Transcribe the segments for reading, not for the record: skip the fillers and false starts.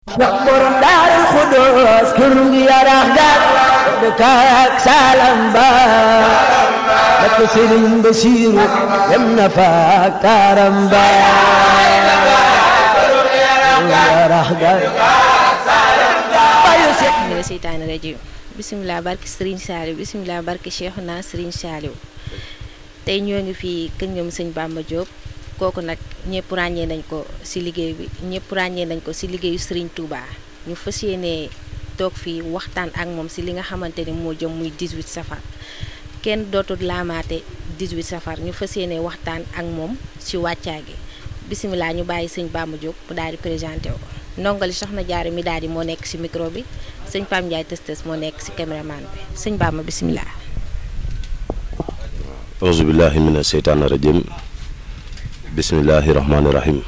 ndax borom daarul xuddoos kër gi yarax gaat dëkk ak salam ba ak sëriñ Basiiru dem na fa ak taaram ba yarax gaat mina seytaane rajiim bisimilah barki Serigne Saliou bisimilah barki Cheikhouna Serigne Saliou tey ñoo ngi fii kër ñoom sëñ Bamba Diop kooku nag ñëpp ràññee nañ ko ci liggéey bi ñëpp ràññee nañ ko ci liggéeyu Serigne Touba ñu fas yéenee toog fii waxtaan ak moom ci li nga xamante ni moo jëm muy 18 safar kenn dootul laamaate 18 safar ñu fas yéenee waxtaan ak moom ci wàccaa gi bisimilah ñu bàyyi sëñ Bamba Diop mu daal di présenté wu ndongali soxna Jaara mi daal di moo nekk ci micro bi sëñ Pam Ndiaye tës moo nekk ci caméraman bi sëñ Bamba bisimilah. auzu billahi mina seytaani rajim bismillahi rahmaani rahim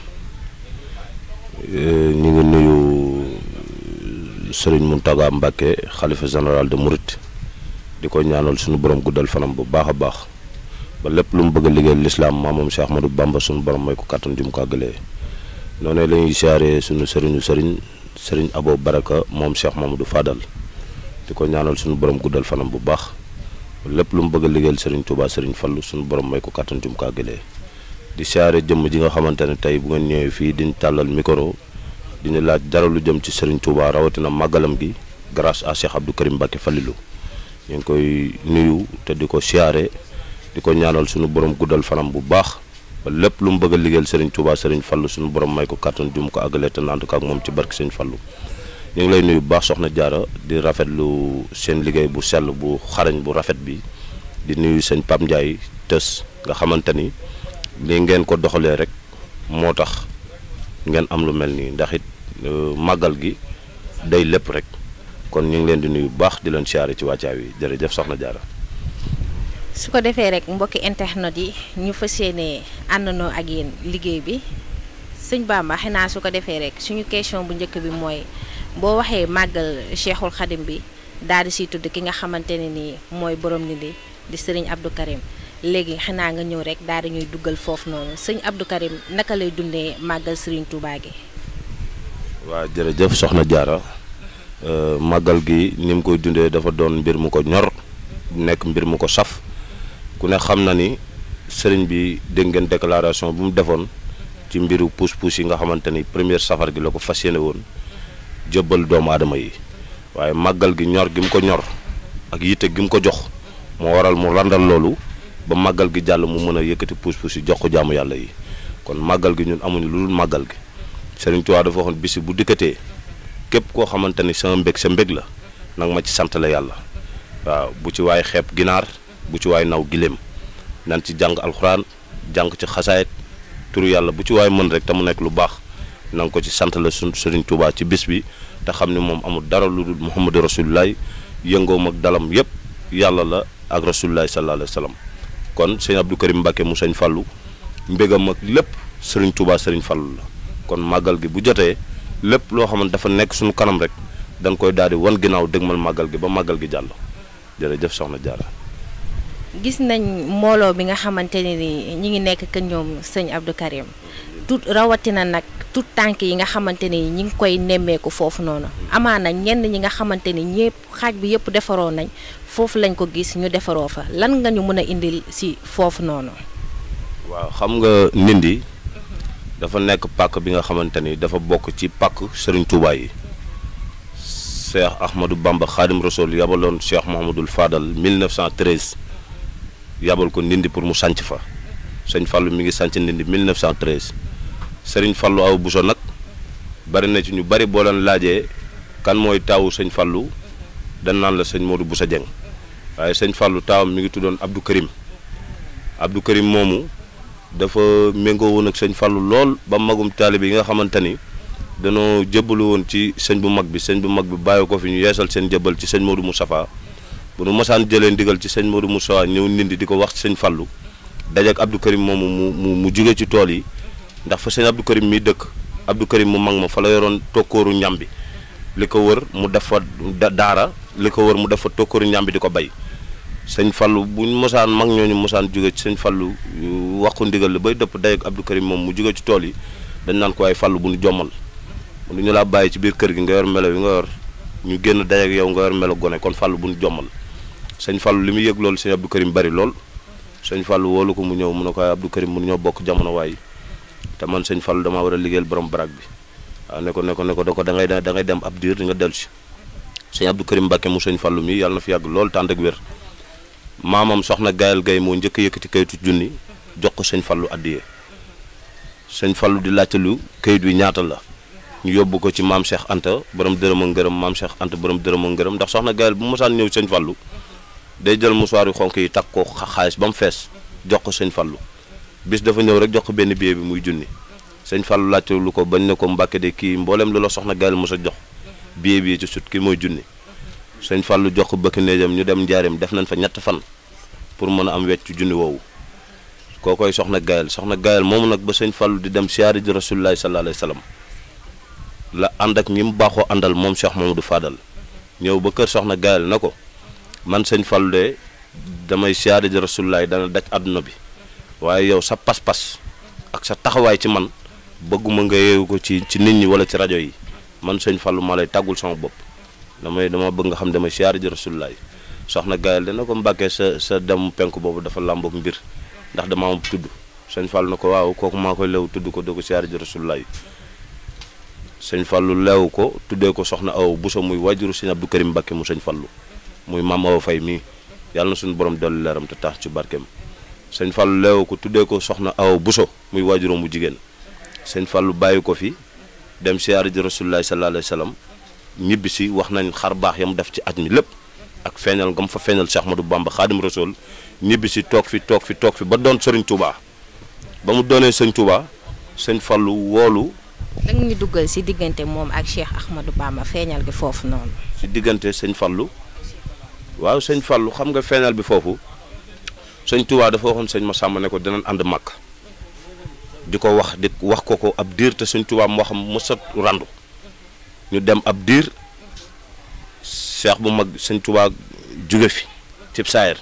ñu ngi nuyu Serigne Mountaga Mbacké xalifa général de Mouride di ko ñaanal suñu borom guddal fanam bu baax a baax ba lépp lu mu bëgg a liggéeyal lislaam maamam Cheikh Ahmadou Bamba suñu borom may ko kàttan ju mu ko àggalee noonu la ñuy siyaaree suñu sëriñ Abo Baraka moom Cheikh Mamadou Fadal di ko ñaanal suñu borom guddal fanam bu baax ba lépp lu mu bëgg a liggéeyal Serigne Touba Serigne Fallou suñu borom may ko kàttan ju mu ko àggalee di siyaare jëmm ji nga xamante ne tey bu ngeen ñëwee fii diñ tàllal micro diñu laaj dara lu jëm ci Serigne Touba rawatina màggalam gi grâce à Cheikh Abdou Karim Mbacké Falilou ñu ngi koy nuyu te di ko siyaare di ko ñaanal suñu borom guddal fanam bu baax ba lépp lu mu bëgg a liggéeyal Serigne Touba Serigne Fallou suñu borom may ko kàttan ju mu ko àggalee te nant ko ak moom ci barke Serigne Fallou ñu ngi lay nuyu bu baax soxna Jaara di rafetlu seen liggéey bu sell bu xarañ bu rafet bi di nuyu sëñ Pam Ndiaye tës nga xamante ni li ngeen ko doxalee rek moo tax ngeen am lu mel nii ndax it màggal gi day lépp rek kon ñu ngi leen di nuyu bu baax di leen siyaare ci wàccaay wi jërëjëf soxna Jaara su ko defee rek mbokki internet yi ñu fas yéenee àndandoo ak yéen liggéey bi sëñ Bamba xanaa su ko defee rek suñu question bu njëkk bi mooy boo waxee màggal Cheikhul Khadim bi daal di siy tudd ki nga xamante ne nii mooy borom ni di Serigne Abdou Karim léegi xanaa nga ñëw rek daal di ñuy duggal foofu noonu sëñ Abdou Karim naka lay dundee màggal Serigne Touba gi. waaw jërëjëf soxna Jaara màggal gi ni mu koy dundee dafa doon mbir mu ko ñor nekk mbir mu ko saf ku ne xam na ni sëriñ bi dégg ngeen déclaration bu mu defoon ci mbiru puus-puus yi nga xamante ni première safar gi la ko fas yéene woon jëbbal doomu aadama yi waaye màggal gi ñor gi mu ko ñor ak yitte gi mu ko jox moo waral mu randal loolu ba màggal gi jàll mu mën a yëkkati puus-puus yi jox ko jaamu yàlla yi kon màggal gi ñun amuñu lu dul màggal gi Sëriñ Tuubaa dafa waxoon bisi bu dikkatee képp koo xamante ni sama mbég sa mbég la nag ma ci sant la yàlla waaw bu ci waay xeeb ginaar bu ci waay naw giléem nan ci jàng alxuraan jàng ci xasaayit turu yàlla bu ci waay mën rek te mu nekk lu baax na nga ko ci sant la suñ Sëriñ Tuubaa ci bis bi te xam ni moom amul dara lu dul Muhammadu Rasulullaay yëngoom ak dalam yëpp yàlla la ak Rasulullaay sallallahu alayhi wa sallam kon sëñ Abdou Karim Mbacké mu sëñ Fallou mbégam ak lépp Sëriñ Tuubaa Sëriñ Fallou la kon màggal gi bu jotee lépp loo xamante dafa nekk suñu kanam rek dañ koy daal di wan ginnaaw dëgmal màggal gi ba màggal gi jàll jërëjëf soxna Jaara gis nañ mbooloo bi nga xamante ne ni ñi ngi nekk kër ñoom sëñ Abdou Karim tout rawatina nag tout tànk yi nga xamante ni ñi ngi koy nemmeeku foofu noonu amaana ñenn ñi nga xamante ni ñëpp xaaj bi yëpp defaroo nañ foofu lañ ko gis ñu defaroo fa lan nga ñu mën a indil ci foofu noonu. waaw xam nga Ndindi dafa nekk pàkk bi nga xamante ni dafa bokk ci pàkk Serigne Touba yi Cheikh Ahmadou Bamba Khadim Rasoul yabaloon Cheikh Mouhamadoul Fadal 1913 yabal ko Ndindi pour mu sanc fa sëñ Fallou mi ngi sanc Ndindi 1913 Serigne Fallou aw Bousso nag bari na ci ñu bari boo leen laajee kan mooy taawu sëñ Fallou dañ naan la sëñ Modou Bousso Dieng waaye sëñ Fallou taawam mi ngi tuddoon Abdou Karim moomu dafa méngoo woon ak sëñ Fallou lool ba magum taalibe yi nga xamante ni danoo jëbbalu woon ci sëñ bu mag bi bàyyi ko fi ñu yeesal seen jëbbal ci sëñ Modou Moustapha bu nu mosaan jëlee ndigal ci sëñ Modou Moustapha ñëw Ndindi di ko wax ci sëñ Fallou dajeek Abdou Karim moomu mu jóge ci tool yi ndax fa sëñ Abdou Karim mi dëkk Abdou Karim mu mag ma fa la yoroon tokkooru ñambi li ko wër mu def fa daara li ko wër mu def fa tokkooru ñambi di ko bay sëñ Fallou buñ mosaan mag ñooñu mosaan jóge ci sëñ Fallou wax ko ndigal la bay dëpp dajeek Abdou Karim moom mu jóge ci tool yi dañ naan ko ay Fallou bu ñu jommal mënu ñu laa bàyyi ci biir kër gi nga yor melo yi nga yor ñu génn daje ak yow nga yor melo gone kon Fallou bu ñu jommal sëñ Fallou li muy yëg loolu sëñ Abdou Karim bari lool sëñ Fallou woolu ko mu ñëw mu ne ko Abdou Karim mënu ñoo bokk jamono waaye te man sëñ Fallou damaa war a liggéeyal borom barak bi waaw ne ko da ngay dem ab diir di nga dellu si sëñ Abdou Karim Mbacke mu sëñ Fallou mi yàlla na fi yàgg lool tànd ak wér maamam soxna Gayal Gay moo njëkk a yëkkati kayitu junni jox ko sëñ Fallou addiyee sëñ Fallou di laajte lu kayit wi ñaata la ñu yóbbu ko ci maam Cheikh Anta borom dërëm ak ngërëm maam Cheikh Anta borom dërëm ak ngërëm ndax soxna Gayal bu mosaan ñëw sëñ Fallou day jël musuwaar yu xonk yi takk ko xaalis ba mu fees jox ko sëñ Fallou bis dafa ñëw rek jox ko benn billet bi muy junni sëñ Fallou laajte lu ko bañ ne ko Mbàkke de kii mboolem lu la soxna Gayal mos a jox billet bi ci sut kii mooy junni sëñ Fallou jox ko bëkk néejam ñu dem njaareem def nañ fa ñett fan pour mën a am wecc junni woowu kookoy soxna Gayal moomu nag ba sëñ Fallou di dem siyaari ji Rasulullaahi sallallaahu alayhi wa sallam la ànd ak ñi mu baaxoo àndal moom Cheikh Mamadou Fadal ñëw ba kër soxna Gayal na ko man sëñ Fallou de damay siyaari ji Rasulullaahi dana daj àdduna bi waaye yow sa pas-pas ak sa taxawaay ci man bëgguma nga yeewu ko ci nit ñi wala ci rajo yi man sëñ Fallou maa lay tàggul sama bopp dama bëgg nga xam damay siyaari ji Rasulullaahi soxna Gayal dana ko Mbàkke sa dem penk boobu dafa làmboog mbir ndax dama am tudd sëñ Fallou na ko waaw kooku maa koy leew tudd ko doo ko siyaari ji Rasulullaahi sëñ Fallou leew ko tuddee ko soxna Awa Bousso muy wajuru sëñ Abdou Karim Mbacke mu sëñ Fallou muy maam Awa Faye mii yàlla na suñu borom dolli leeram te tax ci barkeem sëñ Fallou leew ko tuddee ko soxna Awa Bousso muy wajuram mu jigéen sëñ Fallou bàyyi ko fi dem siyaari ji Rasulullaahi sallallaahu alayhi wa sallam ñibbi si wax nañ xar baax yam def ci at mi lépp ak feeñal nga mu fa feeñal Cheikh Ahmadou Bamba Xaadim Rasul ñibbi si toog fi ba doon Sëriñ Touba ba mu doonee Sëriñ Touba sëñ Fallou woolu. da nga ñu duggal si diggante moom ak Cheikh Ahmadou Bamba feeñal gi foofu noonu. si diggante sëñ Fallou waaw sëñ Fallou xam nga feeñal bi foofu sëñ Touba dafa waxoon sëñ Massamba ne ko dinañ ànd màkk di ko wax ko ab diir te sëñ Touba mu wax mësat randu ñu dem ab diir Cheikh bu mag sëñ Touba jóge fi cib saayir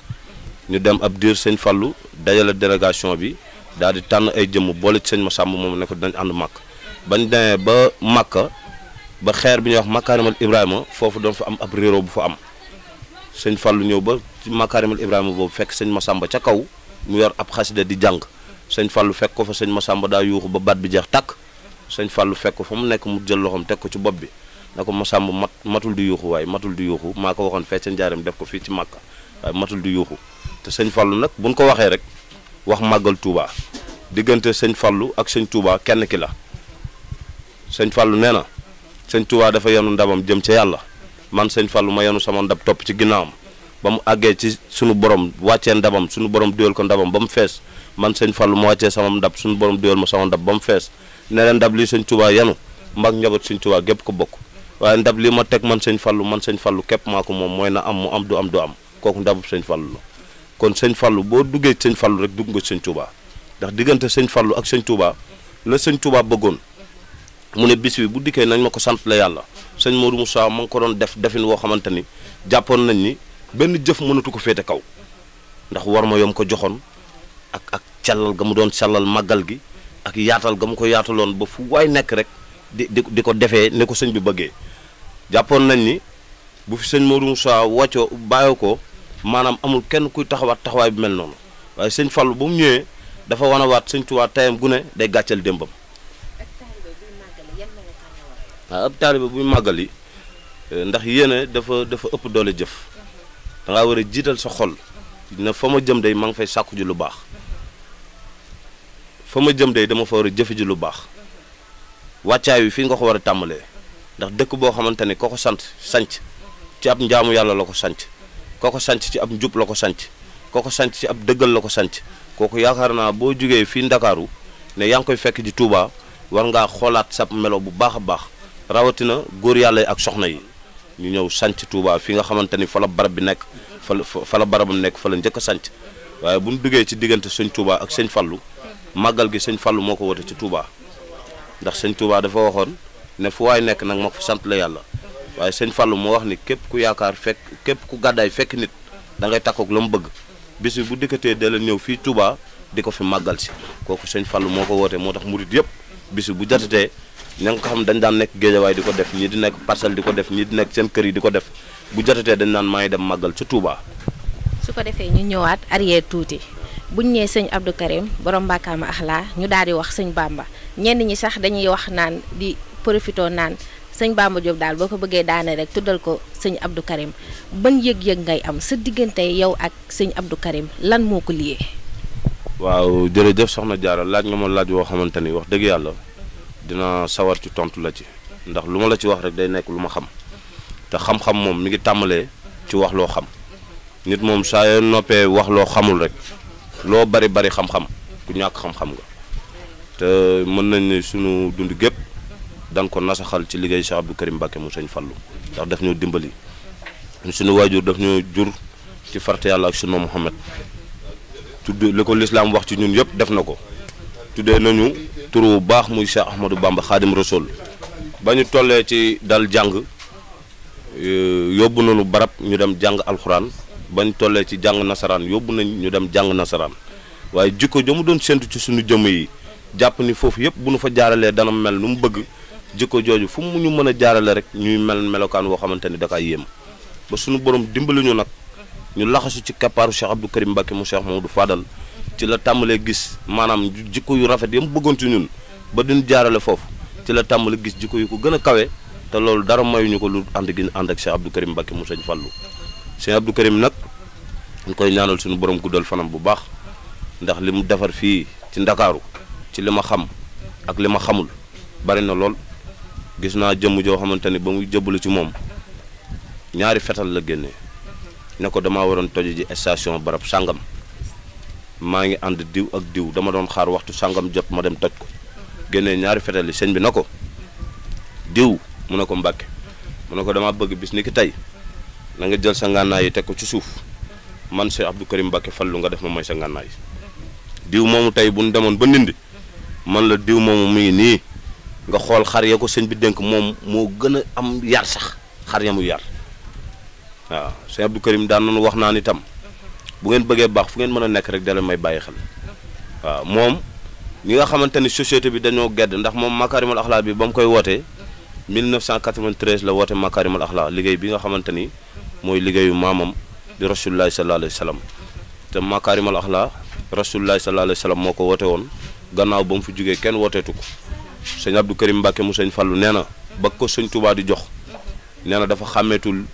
ñu dem ab diir sëñ Fallou dajale délégation bi daal di tànn ay jëmm boole ci sëñ Massamba moom ne ko dinañ ànd màkk bañ demee ba Makka ba xeer bi ñuy wax Makaarimal Ibrahima foofu doon fa am ab réeroo bu fa am sëñ Fallou ñëw ba ci Makaarimal Ibrahima boobu fekk sëñ Massamba ca kaw mu yor ab xasida di jàng sëñ Fallou fekk ko fa sëñ Massamba daa yuuxu ba baat bi jeex tàkk sëñ Fallou fekk ko fa mu nekk mu jël loxoom teg ko ci bopp bi na ko Massamba matul di yuuxu waaye matul di yuuxu maa ko waxoon fee ca njaareem def ko fii ci Makka waaye matul di yuuxu te sëñ Fallou nag buñ ko waxee rek wax màggal Touba diggante sëñ Fallou ak sëñ Touba kenn ki la sëñ Fallou nee na sëñ Touba dafa yenu ndabam jëm ca yàlla man sëñ Fallou ma yenu sama ndab topp ci ginnaawam ba mu àggee ci sunu borom wàccee ndabam sunu borom duyal ko ndabam ba mu fees man sëñ Fallou ma wàccee sama ndab sunu borom duyal ma sama ndab ba mu fees ne leen ndab lii sëñ Touba yenu mbag njaboot sëñ Touba gépp ko bokk waaye ndab lii ma teg man sëñ Fallou képp maa ko moom mooy na am mu am du am kooku ndabu sëñ Fallou la kon sëñ Fallou boo duggee sëñ Fallou rek dugg nga sëñ Touba ndax diggante sëñ Fallou ak sëñ Touba la sëñ Touba bëggoon mu ne bis bi bu dikkee nañ ma ko sant la yàlla sëñ Modou Moussa ma ngi ko doon defin woo xamante ni jàppoon nañ ni benn jëf mënatu ko féete kaw ndax war ma yom ko joxoon ak cellal ga mu doon cellal màggal gi ak yaatal ga mu ko yaataloon ba fu waay nekk rek di ko defee ne ko sëñ bi bëggee jàppoon nañ ni bu fi sëñ Modou Moussa wàccoo bàyyoo ko maanaam amul kenn kuy taxawaay bi mel noonu waaye sëñ Fallou ba mu ñëwee dafa wanawaat sëñ Touba tayam gu ne day gàcceel démbam. waaw ab taalibe buy màggali ndax yéene dafa ëpp doole jëf da ngaa war a jiital sa xol ne fa ma jëm day ma ngi fay sàkku ji lu baax fa ma jëm day dama fa war a jëfe ji lu baax wàccaay wi fii nga ko war a tàmbalee ndax dëkk boo xamante ni ko ko sanc ci ab njaamu yàlla la ko sanc ko ko sanc ci ab njub la ko sanc ko ko sanc ci ab dëggal la ko sanc kooku yaakaar naa boo jógee fii Ndakaaru ne yaa ngi koy fekk ji Touba war ngaa xoolaat sa melo bu baax a baax rawatina góor yàlla yi ak soxna yi ñu ñëw sanc Touba fi nga xamante ni fa la barab bi nekk fa la barabam nekk fa la njëkk a sanc waaye bu ñu duggee ci diggante sëñ Touba ak sëñ Fallou màggal gi sëñ Fallou moo ko wote ci Touba ndax sëñ Touba dafa waxoon ne fu waay nekk nag ma ko sant la yàlla waaye sëñ Fallou moo wax ni képp ku yaakaar képp ku gàddaay fekk nit da ngay takkook la mu bëgg bis bi bu dikkatee da leen ñëw fii Touba di ko fi màggal si kooku sëñ Fallou moo ko woote moo tax murit yëpp bis bi bu jatatee ña nga xam dañ daan nekk Géejawaay di ko def ñii di nekk Parcelles di ko def ñii di nekk seen kër yi di ko def bu jotatee dañ naan maa ngi dem màggal ca Touba. su ko defee ñu ñëwaat arrière tuuti buñ nee sëñ Abdou Karim borom Mbakaama Axlaa ñu daal di wax sëñ Bamba ñenn ñi sax dañuy wax naan di profito naan sëñ Bamba Diop daal boo ko bëggee daane rek tuddal ko sëñ Abdou Karim ban yëg-yëg ngay am sa diggante yow ak sëñ Abdou Karim lan moo ko liyee. waaw jërëjëf soxna Diarra laaj nga ma laaj woo xamante ni wax dëgg yàlla dina sawar ci tontu la ci ndax lu ma la ci wax rek day nekk lu ma xam te xam-xam moom mi ngi tàmbalee ci wax loo xam nit moom saa yoo noppee wax loo xamul rek loo bari bari xam-xam ku ñàkk xam-xam nga te mën nañ ne sunu dund gépp dan ko nasaxal ci liggéey Cheikh Abdou Karim Mbacké mu sëñ Fallu ndax daf ñoo dimbali sunu waajur daf ñoo jur ci farte yàlla ak sunu Muhammad tudd li ko lislaam wax ci ñun yëpp def na ko tuddee nañu turu bu baax muy Cheikh Ahmadou Bamba Xaadim Rasul ba ñu tollee ci dal jàng yóbbu nañu barab ñu dem jàng alxuraan ba ñu tollee ci jàng nasaraan yóbbu nañ ñu dem jàng nasaraan waaye jikko jo mu doon séntu ci suñu jëmm yi jàpp ni foofu yëpp bu nu fa jaaralee dana mel nu mu bëgg jikko jooju fu mu ñu mën a jaarale rek ñuy mel melokaan woo xamante ni da kaa yéem ba suñu borom dimbali ñu nag ñu laxasu ci kappaaru Cheikh Abdou Karim Mbacké mu Cheikh Mamadou Fadal ci la tàmbalee gis maanaam jikko yu rafet yam bëggoon ci ñun ba duñ jaarale foofu ci la tàmbale gis jikko yu ko gën a kawe te loolu dara mayuñu ko lu ànd gi ñu ànd ak Cheikh Abdou Karim Mbacké mu sëñ Fallu Cheikh Abdou Karim nag ñu koy ñaanal suñu borom guddal fanam bu baax ndax li mu defar fii ci Ndakaaru ci li ma xam ak li ma xamul bari na lool gis naa jëmm joo xamante ni ba muy jëbbalu ci moom ñaari fetal la génnee ne ko damaa waroon toj ji station barab sàngam maa ngi ànd diw ak diw dama doon xaar waxtu sàngam jot ma dem toj ko génnee ñaari fetal yi sëñ bi na ko diw mu ne ko Mbàkke mu ne ko dama bëgg bis ni ki tey na nga jël sa ngànnaay yi teg ko ci suuf man Cheikh Abdou Karim Mbacké Fallu nga def ma mooy sa ngànnaay diw moomu tey bu ñu demoon ba ndindi man la diw moomu mu ngi nii nga xool xar ya ko sëñ bi dénk moom moo gën a am yar sax xar ya mu yar waaw Cheikh Abdou Karim daan nañu wax naan itam bu ngeen bëggee baax fu ngeen mën a nekk rek dala may bàyyi xel waaw moom ñi nga xamante ni société bi dañoo gedd ndax moom Makarimal Akhlaq bi ba mu koy wootee 1993 la woote Makarimal Akhlaq liggéey bi nga xamante ni mooy liggéeyu maamam di Rasulullahi sallallahu alayhi wa sallam te Makarimal Akhlaq Rasulullahi sallallahu alayhi wa sallam moo ko woote woon gannaaw ba mu fi jógee kenn wooteetu ko sëñ Abdou Karim Mbacké mu sëñ Fallu nee na ba ko sëñ Touba di jox nee na dafa xàmmeetul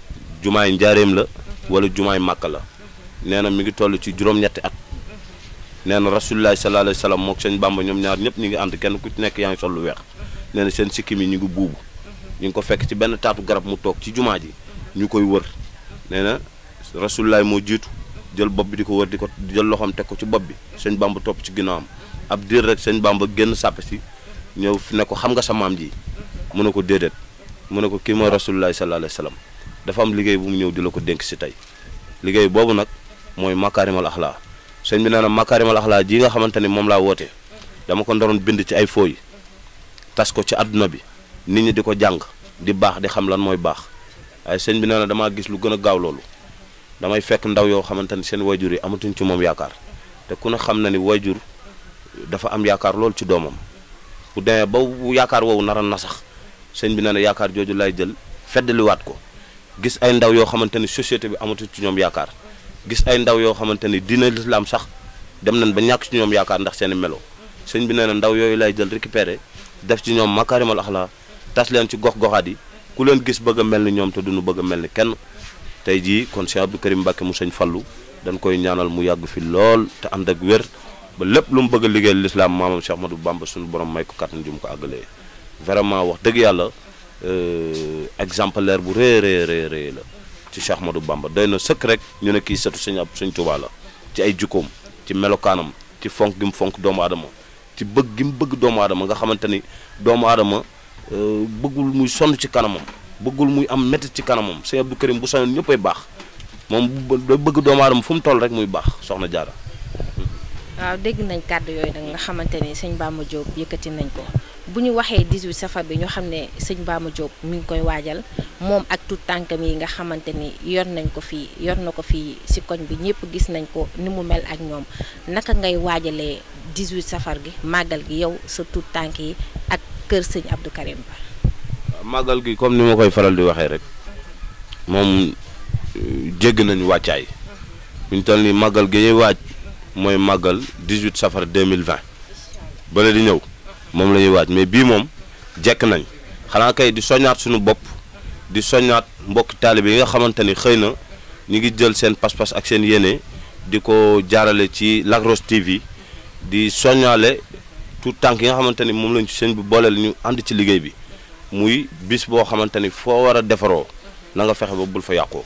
jumaay njaareem la wala jumaay màkka la nee na mi ngi toll ci juróom-ñetti at nee na Rasulullahi sallallahu alayhi wa sallam mook sëñ Bamba ñoom ñaar ñëpp ñu ngi ànd kenn ku ci nekk yaa ngi sol lu weex nee na seen sikkim yi ñu ngi buubu ñu ngi ko fekk ci benn taatu garab mu toog ci jumaa ji ñu koy wër nee na Rasulullahi moo jiitu jël bopp bi di ko wër di ko jël loxoom teg ko ci bopp bi sëñ Bamba topp ci ginnaawam ab diir rek sëñ Bamba génn sàppe si ñëw ne ko xam nga sa maam ji mu ne ko déedéet mu ne ko kii mooy Rasulullahi sallallahu alayhi wa sallam dafa am liggéey bu mu ñëw di la ko dénk si tey liggéey boobu nag mooy Makarimal Akhlaq sëñ bi nee na Makarimal Akhlaq ji nga xamante ni moom laa woote dama ko ndoroon bind ci ay fooy tas ko ci àdduna bi nit ñi di ko jàng di baax di xam lan mooy baax waaye sëñ bi nee na damaa gis lu gën a gaaw loolu damay fekk ndaw yoo xamante ni seen wayjur yi amatuñ ci moom yaakaar te ku ne xam na ni wayjur dafa am yaakaar loolu ci doomam bu demee ba yaakaar woowu nar a nasax sëñ bi nee na yaakaar jooju lay jël feddaliwaat ko gis ay ndaw yoo xamante ni société bi amatuñ ci ñoom yaakaar gis ay ndaw yoo xamante ni diine lislaam sax dem nañ ba ñàkk ci ñoom yaakaar ndax seen melo sëñ bi nee na ndaw yooyu lay jël récupéré def ci ñoom Makarimal Akhlaq tas leen ci gox-goxaat yi ku leen gis bëgg a mel ni ñoom te duñu bëgg a mel ni kenn tey jii kon Cheikh Abdou Karim Mbacké mu sëñ Fallu dañ koy ñaanal mu yàgg fi lool te ànd ak wér ba lépp lu mu bëgg a liggéeyal lislaam maamam Cheikh Ahmadou Bamba suñu borom may ko kàttan ju mu ko àggalee vraiment wax dëgg yàlla exemplaire bu rëy la ci Cheikh Ahmadou Bamba doy na sëkk rek ñu ne kii sëtu sëñ Tuubaa la ci ay jukkoom ci melokaanam ci fonk gi mu fonk doomu aadama ci bëgg gi mu bëgg doomu aadama nga xamante ni doomu aadama bëggul muy sonn ci kanamam bëggul muy am métit ci kanamam Cheikh Abdou Karim bu sañoon ñëppay baax moom da bëgg doomu aadama fu mu toll rek muy baax soxna Jaara. waaw dégg nañ kàddu yooyu nag nga xamante ni sëñ Bamba Diop yëkkati nañ ko bu ñu waxee 18 safar bi ñu xam ne sëñ Bamba Diop mi ngi koy waajal moom ak tout tànkam yi nga xamante ni yor na ko fii si koñ bi ñëpp gis nañ ko ni mu mel ak ñoom naka ngay waajalee 18 safar gi màggal gi yow sa tout tànk yi ak kër sëñ Abdou Karim Ba. màggal gi comme ni ma koy faral di waxee rek moom jégg nañu wàccaay ñu toll ni màggal gi ñuy waaj mooy màggal 18 safar 2020 bale di ñëw moom la ñuy waaj mais bii moom jekk nañ xanaa kay di soññaat suñu bopp di soññaat mbokki taalibe yi nga xamante ni xëy na ñu ngi jël seen pas-pas ak seen yéene di ko jaarale ci Lac Rose TV di soññaale tout tànk yi nga xamante ni moom lañ ci sëñ bi booleel ñu ànd ci liggéey bi muy bis boo xamante ni foo war a defaroo na nga fexe ba bul fa yàqoo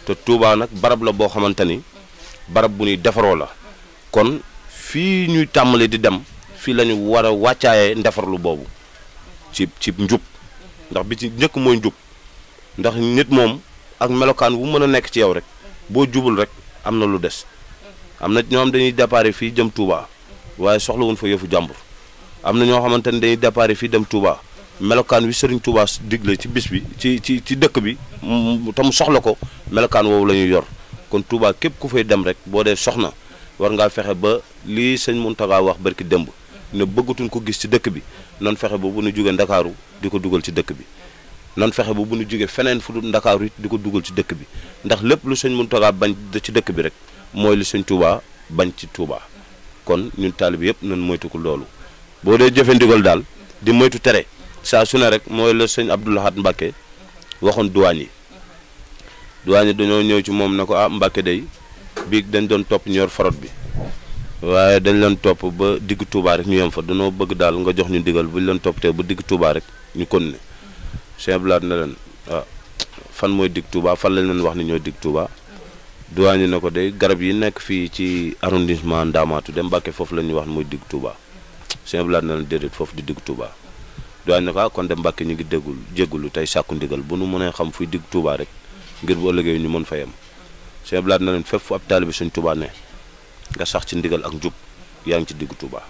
te Touba nag barab la boo xamante ni barab bu ñuy defaroo la kon fii ñuy tàmbali di dem fii la ñu war a wàccaayee ndefarlu boobu ci njub ndax bi ci njëkk mooy njub ndax nit moom ak melokaan wu mën a nekk ci yow rek boo jubul rek am na lu des am na ñoo xam dañuy déparé fii jëm Touba waaye soxlawuñ fa yëfu jàmbur am na ñoo xamante ni dañuy déparé fii dem Touba melokaan wi Serigne Touba digle ci bis bi ci dëkk bi te mu soxla ko melokaan woowu la ñuy yor kon Touba képp ku fay dem rek boo dee soxna war ngaa fexe ba lii sëñ Mountakha wax barki démb ne bëggatuñ ko gis ci dëkk bi nan fexe ba bu ñu jógee Ndakaaru di ko dugal ci dëkk bi nan fexe ba bu ñu jógee feneen fu dul Ndakaaru it di ko dugal ci dëkk bi ndax lépp lu sëñ Mountakha bañ ci dëkk bi rek mooy li sëñ Touba bañ ci Touba kon ñun taalibe yëpp nan moytu ko loolu boo dee jëfe ndigal daal di moytu tere saa su ne rek mooy la sëñ Abdou Lahad Mbacké waxoon duwaañ yi dañoo ñëw ci moom ne ko ah Mbacké day bii dañ doon topp ñu yor farot bi waaye dañ leen topp ba digg Touba rek ñu yem fa dañoo bëgg daal nga jox ñu ndigal bu ñu leen topp te ba digg Touba rek ñu continuer sëñ Abdou Lahad ne leen ah fan mooy digg Touba fan lañ leen wax ni ñoo digg Touba duwaañ yi ne ko day garab yi nekk fii ci arrondissement Ndamatou dem Mbacké foofu la ñuy wax mooy digg Touba sëñ Abdou Lahad ne leen déedéet foofu di digg Touba duwaañ ne ko kon dem Mbacké ñu ngi jéggulu tey sàkku ndigal bu nu mënee xam fuy digg Touba rek ngir bu ëllëgee ñu mën fa yem sëñ Abdou Lahad na leen fépp fu ab taalibe sëñ Touba ne nga sax ci ndigal ak njub yaa ngi ci digg Touba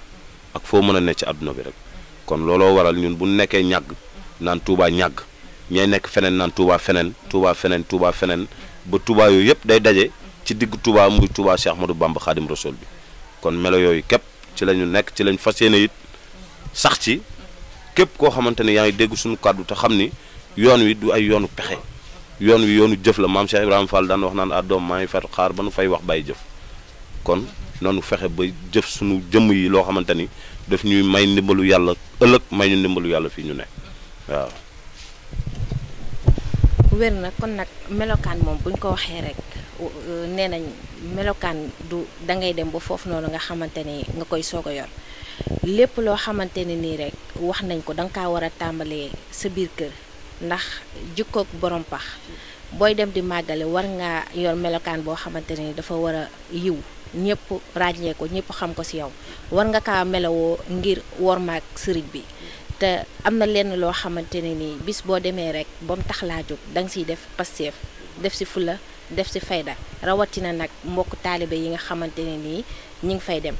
ak foo mën a ne ci àdduna bi rek kon looloo waral ñun bu nekkee ñàgg naan Touba ñàgg ñay nekk feneen naan Touba feneen Touba feneen Touba feneen ba Touba yooyu yëpp day daje ci digg Touba muy Touba Cheikh Ahmadou Bamba Khadim Rassoul bi kon melo yooyu képp ci la ñu nekk ci lañ fas yéene it sax ci képp koo xamante ne yaa ngi dégg suñu kàddu te xam ni yoon wi du ay yoonu pexe yoon wi yoonu jëf la maam Cheikh Ibrahima Fall daan wax naan ah doom maa ngi fat xaar ba nu fay wax bàyyi jëf kon noonu fexe ba jëf suñu jëmm yi loo xamante ni daf ñuy may ndimbalu yàlla ëllëg may ñu ndimbalu yàlla fii ñu ne waaw. wér na kon nag melokaan moom buñ ko waxee rek nee nañ melokaan du dangay dem ba foofu noonu nga xamante ni nga koy soog a yor lépp loo xamante ne nii rek wax nañ ko danga kaa war a tàmbalee sa biir kër ndax jikkoog borom pax booy dem di màggale war ngaa yor melokaan boo xamante ni dafa war a yiw ñëpp ràññee ko ñëpp xam ko ci yow war nga kaa melowoo ngir wormaak sëriñ bi te am na lenn loo xamante ne nii bis boo demee rek ba mu tax laa jóg danga ciy def pasteef def ci fulla def ci fayda rawatina nag mbokk taalibe yi nga xamante ne nii ñi ngi fay dem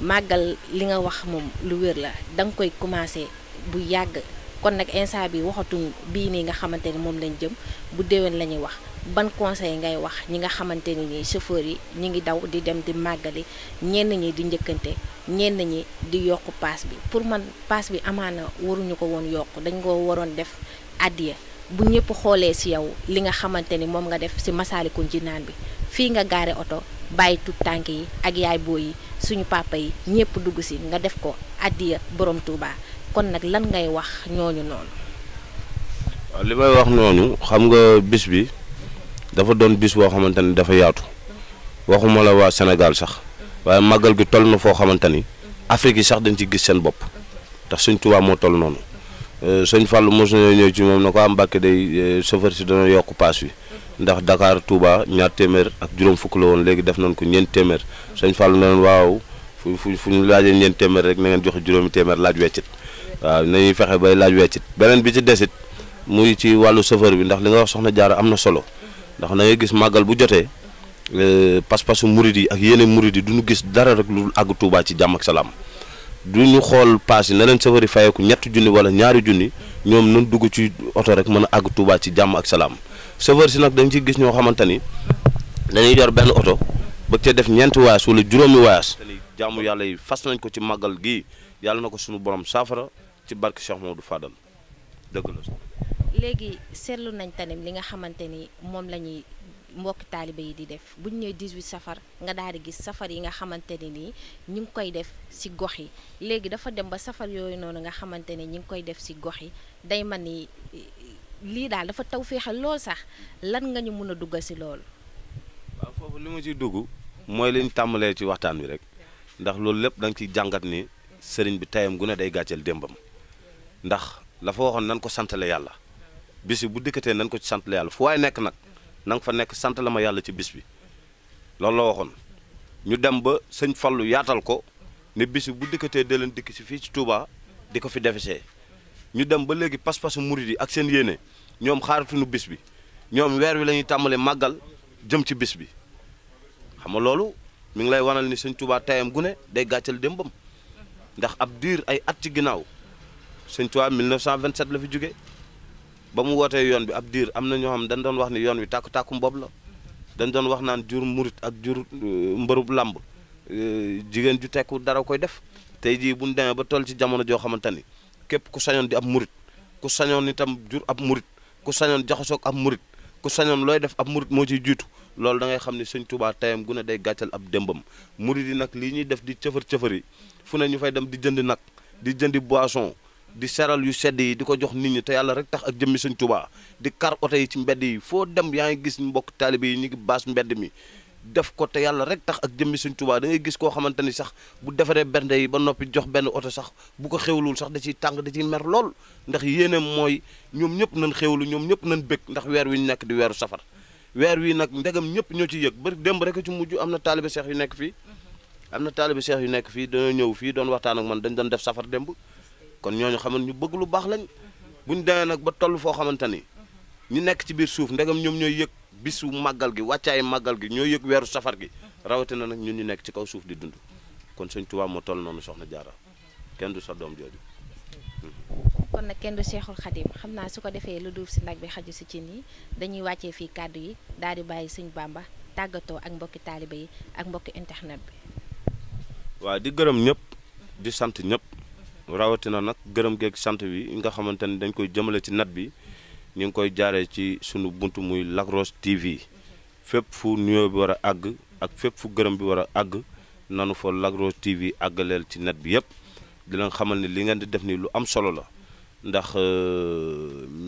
màggal li nga wax moom lu wér la danga koy commencé bu yàgg kon nag instant bi waxatuñ bii nii nga xamante ni moom lañ jëm bu déwén la ñuy wax ban conseil ngay wax ñi nga xamante ni nii chauffeur yi ñi ngi daw di dem di màggali ñenn ñi di njëkkante ñenn ñi di yokk paas bi pour man paas bi amaana waruñu ko woon yokk dañ ko waroon def addiya bu ñëpp xoolee ci yow li nga xamante ni moom nga def ci Masaalikul Jinaan bi fii nga gaare oto bàyyi tut tànk yi ak yaay booy yi suñu papa yi ñëpp dugg ci nga def ko addiya borom Touba kon nag lan ngay wax ñooñu noonu. waaw li may wax noonu xam nga bis bi dafa doon bis boo xamante ni dafa yaatu waxuma la waa Sénégal sax waaye màggal gi toll na foo xamante ni Afrique yi sax dañ ci gis seen bopp ndax sëñ Touba moo toll noonu sëñ Fallou mos nañoo ñëw ci moom na ko am Mbàkke day chauffeur si dana yokk paas wi ndax Dakar Touba ñaar téeméer ak juróom fukk la woon léegi def nañ ko ñeent téeméer sëñ Fallou na leen waaw fu ñu laajee ñeent téeméer rek na ngeen joxe juróomi téeméer laaj weccit waaw nañuy fexe bay laaj weccit beneen bi ci desit muy ci wàllu chauffeur bi ndax li nga wax soxna Jaara am na solo ndax na ngay gis màggal bu jotee pas-pasu murid yi ak yeneen murid yi du ñu gis dara rek lu àgg Touba ci jàmm ak salaam du ñu xool paas yi na leen chauffeur yi fayeeku ñetti junni wala ñaari junni ñoom nañ dugg ci oto rek mën a àgg Touba ci jàmm ak salaam chauffeur si nag dañ ci gis ñoo xamante ni dañuy yor benn oto bëgg cee def ñeenti wayaas wala juróomi wayaas jàmm yàlla yi fas nañ ko ci màggal gii yàlla na ko suñu borom saafara ci barke Cheikh Mamadou Fadal dëgg la. léegi seetlu nañ tamit li nga xamante ni moom la ñuy mbokki taalibe yi di def bu ñu ñëwee 18 safar nga daal di gis safar yi nga xamante ne nii ñu ngi koy def ci gox yi léegi dafa dem ba safar yooyu noonu nga xamante ne ñu ngi koy def ci gox yi day man ni lii daal dafa taw féexal lool sax lan nga ñu mën a duggal ci loolu. waaw foofu li ma ciy dugg mooy li ñu tàmbalee ci waxtaan wi rek ndax loolu lépp da nga ciy jàngat ni sëriñ bi tayam gu ne day gàcceel démbam ndax la fa waxoon nan ko santale yàlla bis bi bu dikkatee nan ko ci santale yàlla fu waaye nekk nag na nga fa nekk sant la ma yàlla ci bis bi loolu la waxoon ñu dem ba sëñ Fallu yaatal ko ne bis bi bu dikkatee da leen dikk ci fii ci Touba di ko fi defesee ñu dem ba léegi pas-pasu murid yi ak seen yéene ñoom xaaratuñu bis bi ñoom weer wi la ñuy tàmbalee màggal jëm ci bis bi xam nga loolu mi ngi lay wanal ni sëñ Touba tayam gu ne day gàccal démbam ndax ab diir ay at ci ginnaaw sëñ Touba 1927 la fi jóge ba mu wootee yoon bi ab diir am na ñoo xam dañ doon wax ni yoon wi tàkku-tàkku mbob la dañ doon wax naan jur murit ak jur mbërub làmb jigéen ju tekku dara koy def tey jii bu ñu demee ba toll ci jamono joo xamante ni képp ku sañoon di ab murit ku sañoon itam jur ab murit ku sañoon jaxasoog ab murit ku sañoon looy def ab murit moo ciy jiitu loolu da ngay xam ni sëñ Touba tayam gu ne day gàccal ab démbam murit yi nag lii ñuy def di cëfar-cëfar yi fu ne ñu fay dem di jënd nag di jëndi boisson di seral yu sedd yi di ko jox nit ñi te yàlla rek tax ak jëmmi sëñ Touba di kar oto yi ci mbedd yi foo dem yaa ngi gis mbokk taalibe yi ñu ngi baas mbedd mi def ko te yàlla rek tax ak jëmmi sëñ Touba da ngay gis koo xamante ni sax bu defaree bernde yi ba noppi jox benn oto sax bu ko xewlul sax da ciy tàng da ciy mer lool ndax yéeneem mooy ñoom ñëpp nañ xewlu ñoom ñëpp nañ bëgg ndax weer wi ñu nekk di weeru safar weer wi nag ndegam ñëpp ñoo ci yëg ba démb rek ci mujj am na taalibe seex yu nekk fii dañoo ñëw fii doon waxtaan ak man dañ doon def safar démb kon ñooñu xaman ñu bëgg lu baax lañ buñ demee nag ba toll foo xamante ni ñu nekk ci biir suuf ndegam ñoom ñooy yëg bisu màggal gi wàccaayi màggal gi ñooy yëg weeru safar gi rawatina nag ñun ñu nekk ci kaw suuf di dund kon sëñ Tuubaa moo toll noonu soxna Jaara kenn du sa doom jooju. kon nag kenn du Seexul Xadim xam naa su ko defee lu duuf si nag bi xaju si cin yi dañuy wàccee fii kàddu yi daal di bàyyi sëñ Bamba tàggatoo ak mbokki taaliba yi ak mbokki internet bi. waaw di gërëm ñëpp di sant ñëpp rawatina nag gërëm geeg sant bi nga xamante ni dañ koy jëmale ci net bi ñu ngi koy jaaree ci sunu buntu muy Lac Rose TV fépp fu nuyoo bi war a àgg ak fépp fu gërëm bi war a àgg nanu fa Lac Rose TV àggaleel ci net bi yëpp di leen xamal ni li ngeen di def ni lu am solo la ndax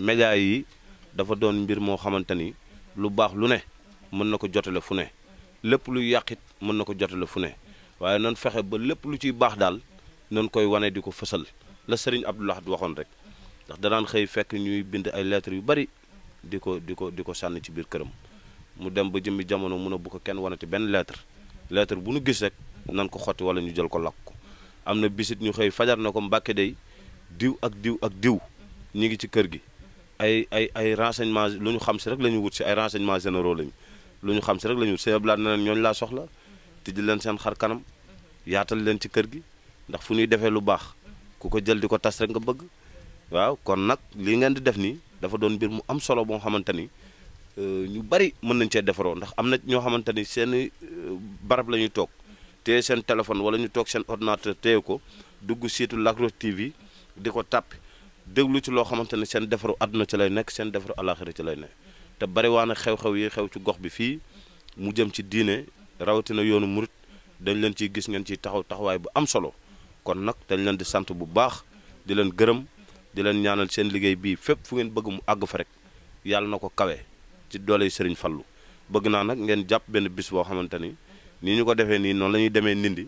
média yi dafa doon mbir moo xamante ni lu baax lu ne mën na ko jotale fu ne lépp lu yàqit mën na ko jotale fu ne waaye nan fexe ba lépp lu ciy baax daal noonu koy wane di ko fësal la Serigne Abdou Lahad waxoon rek ndax danaan xëy fekk ñuy bind ay lettres yu bari di ko sànni ci biir këram mu dem ba jëmmi jamono mun a bu ko kenn wanati benn lettre bu nu gis rek nan ko xotti wala ñu jël ko lakk ko am na bisit ñu xëy fajar na ko Mbàkke day diw ak diw ñi ngi ci kër gi ay renseignements lu ñu xam si rek la ñu wut si ay renseignements généraux lañu lu ñu xam si rek la ñu wut Sëñ Abdou Lahad na leen ñooñu laa soxla tijji leen seen xar kanam yaatal leen ci kër gi ndax fu ñuy defee lu baax ku ko jël di ko tas rek nga bëgg waaw kon nag lii ngeen di def nii dafa doon mbir mu am solo boo xamante ni ñu bari mën nañ cee defaroo ndax am na ñoo xamante ni seen barab la ñuy toog téye seen téléphone wala ñu toog seen ordinateur téye ko dugg siitu Lac Rose TV di ko tàppi déglu ci loo xamante ni seen defaru àdduna ci lay nekk seen defaru alaxira ci lay nekk te bari waa na xew-xew yi xew ci gox bi fii mu jëm ci diine rawatina yoonu murit dañ leen ciy gis ngeen ciy taxawaay bu am solo kon nag dañ leen di sant bu baax di leen gërëm di leen ñaanal seen liggéey bii fépp fu ngeen bëgg mu àgg fa rek yàlla na ko kawe ci doole Sëriñ Fallu bëgg naa nag ngeen jàpp benn bis boo xamante ni nii ñu ko defee nii noonu la ñuy demee Ndindi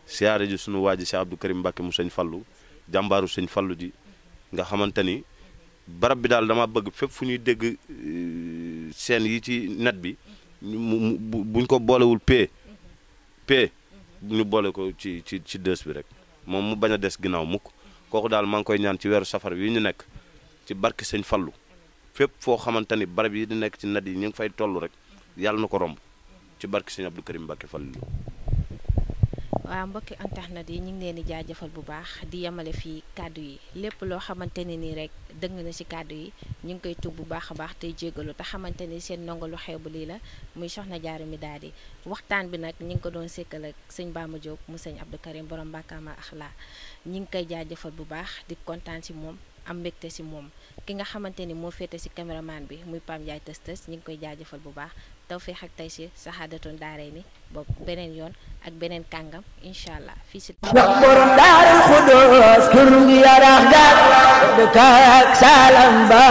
siyaare ji sunu waa ji Cheikh Abdou Karim Mbacke mu sëñ Fallu jàmbaaru sëñ Fallu ji nga xamante ni barab bi daal dama bëgg fépp fu ñuy dégg seen yi ci net bi buñ ko boolewul p ñu boole ko ci dës bi rek moom mu bañ a des ginnaaw mukk kooku daal maa ngi koy ñaan ci weeru safar wi ñu nekk ci barke sëñ Fallu fépp foo xamante ni barab yi di nekk ci net yi ñu ngi fay toll rek yàlla na ko romb ci barke sëñ Abdou Karim Mbacke Fallu. waa mbokki internet yi ñu ngi leen di jaajëfal bu baax di yemale fii kàddu yi lépp loo xamante ne nii rek dëng na ci kàddu yi ñu ngi koy tub bu baax a baax tey jégalu te xamante ni seen ndongo lu xew bu lii la muy Soxna Diarra Midadi waxtaan bi nag ñu ngi ko doon sekkal ak sëñ Bamba Diop mu sëñ Abdou Karim borom Mbàkkaama Axlaa ñu ngi koy jaajëfal bu baax di kontaan ci moom am mbégte ci moom ki nga xamante ni moo féete ci caméraman bi muy Pam Ndiaye tës tës ñu ngi koy jaajëfal bu baax tawfeex ak taysiir saxaadatoon daaray ni boobu beneen yoon ak beneen kàngam incha allah fii ci ndax borom daaral xudóos kër gi yaraax gaat dëkk ak salam ba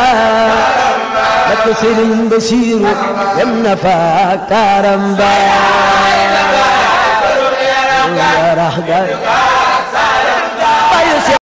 ak sëriñ Basiiru dem na fa ak taaram ba yaraax gaat